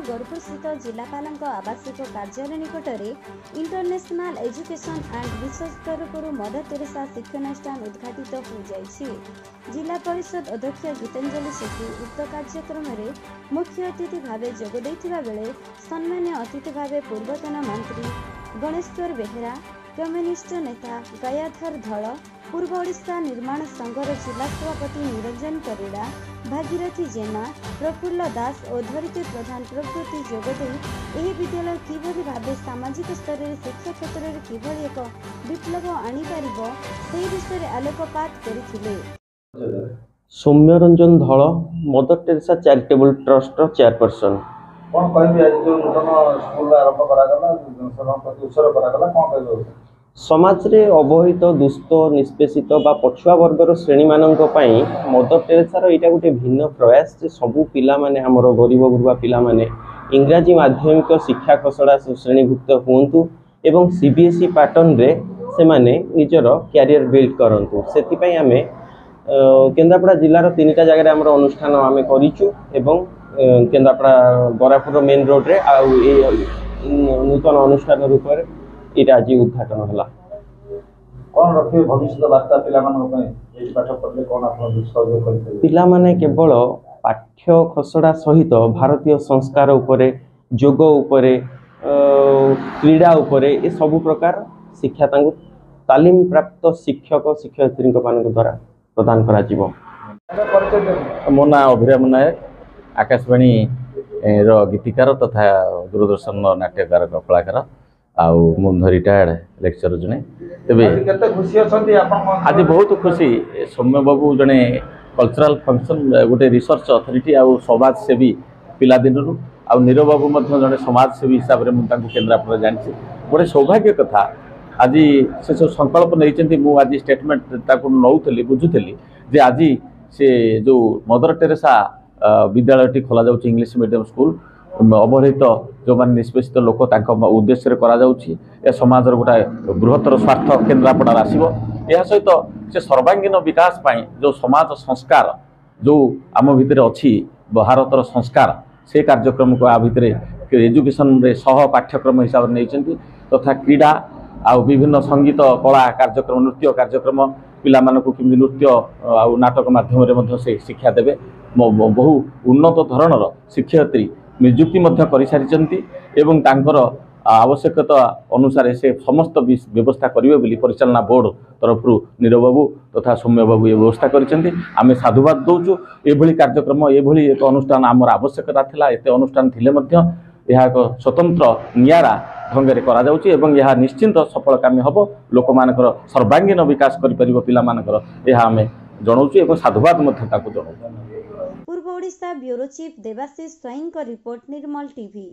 गरपुरस्थित जिलापालଙ୍କ आवासिक कार्यालय निकटରେ इंटरनेशनल एजुकेशन एंड रिसर्च तरफରୁ मदर तेरेसा शिक्षानुष्ठान उद्घाटित हो जाइछि। जिला परिषद अध्यक्ष गीतांजलि सेठी उक्त कार्यक्रम में मुख्य अतिथि भावे जोग दैथिबा बेले सम्मान्य अतिथि भावे पूर्वतन मंत्री गणेश्वर बेहेरा, कम्युनिस्ट नेता गयाधर धल, पूर्व ओडिशा निर्माण संघर जिला सभापति निरंजन परिड़ा, भागीरथी जेना, प्रफुल्ल दास और धरित्री प्रधान प्रभृति जोगदे यह विद्यालय किभली भावे सामाजिक स्तर में शिक्षा क्षेत्र में किभली एक विप्लव आनीपर से विषय आलोकपात करथिले। सौम्य रंजन धल, mother Teresa charitable trust chairperson. कौन कहबे आज जो नूतन स्कूल आरंभ करा गला जनसाधारण प्रति उत्सर्ग करा गला कौन कहबे? समाज रे अवहेलित दुष्ट निष्पेषित बा पछुआ वर्गर श्रेणी मानक पई मदर टेरेसार एटा गोटे भिन्न प्रयास जे सबु पिला माने हमर गरीब गुरुबा पिला माने इंग्राजी माध्यमिक शिक्षा खसड़ा श्रेणीभुक्त हुंतु एवं सीबीएसई पैटर्न रे से माने निजर कैरियर बिल्ड करंतु। सेति पई हमें केन्द्रापड़ा जिलार 3टा जगह आम अनुष्ठान आम करूँ एवं केन्द्रापड़ा बरापुर मेन रोड रे नूतन अनुष्ठान रूप में ये आज उद्घाटन है। कौन रखे भविष्य वार्ता पिला पाठ पढ़ले कौन आप सहयोग करते? पिला माने केवल पाठ्य खसड़ा सहित भारतीय संस्कार उपरे, योग उपरे, क्रीड़ा उपरे ए सबु प्रकार शिक्षा तालीम प्राप्त शिक्षक शिक्षयित्री द्वारा प्रदान करा जीवो। मो ना अभिराम नायक, आकाशवाणी रो गीतिकार तथा दूरदर्शन नाट्यकार कलाकार आउ मुंध रिटायर्ड लेक्चर जने। तेबे आज बहुत खुशी सौम्य बाबू जने कल्चरल फंक्शन गोटे रिसर्च अथॉरिटी आउ समाज सेवी पिला दिनरू आउ नीरव बाबू मध्य जने समाज सेवी हिसाब रे मुंता केन्द्रापड़ा जानिछि। गोटे सौभाग्य कथा आज से सब संकल्प नहीं मु आज स्टेटमेंट ताकू नौथली बुझुथली जे आज से जो मदर टेरेसा विद्यालयटी खोला जाउछि इंग्लिश मीडियम स्कूल अवहेलित जो मान निष्पेषित लोक उद्देश्य करा जाउछि ए समाज गोटा बृहत्तर स्वार्थ केन्द्रापड़ा आसीबो। या सहित से सर्वांगीन विकास पाई जो समाज संस्कार जो आम भितर अच्छी भारतर संस्कार से कार्यक्रम को आ भितर एजुकेशन रे सह पाठ्यक्रम हिसाब से नहीं तथा क्रीड़ा आउ विभिन्न संगीत कला कार्यक्रम नृत्य कार्यक्रम पिला मानकु किमि नृत्य आउ नाटक माध्यम से शिक्षा देवे। बहु उन्नत धरणर शिक्षयित्री नियुक्ति कर सारी एवं तांकर आवश्यकता अनुसार से समस्त व्यवस्था करेंगे बोली परिचालना बोर्ड तरफ नीरव बाबू तथा सौम्य बाबू ये व्यवस्था करिसेंती। आमे साधुवाद दौचु एभली कार्यक्रम एभली एक अनुष्ठान आमर आवश्यकता थिला। एते अनुष्ठान थिले मध्य यह एक स्वतंत्र नियारा ढंग से करा जाउछि एवं यह निश्चिंत सफलकामी हबो। लोक मानकर सर्वांगीन विकास करि परिबो पिला मानकर यह आमे जणाउछु एवं साधुवाद मध्य ताकू जणाउछु। पूर्व ओडिशा ब्यूरो चीफ देवाशीष स्वाईं का रिपोर्ट, निर्मल टीवी।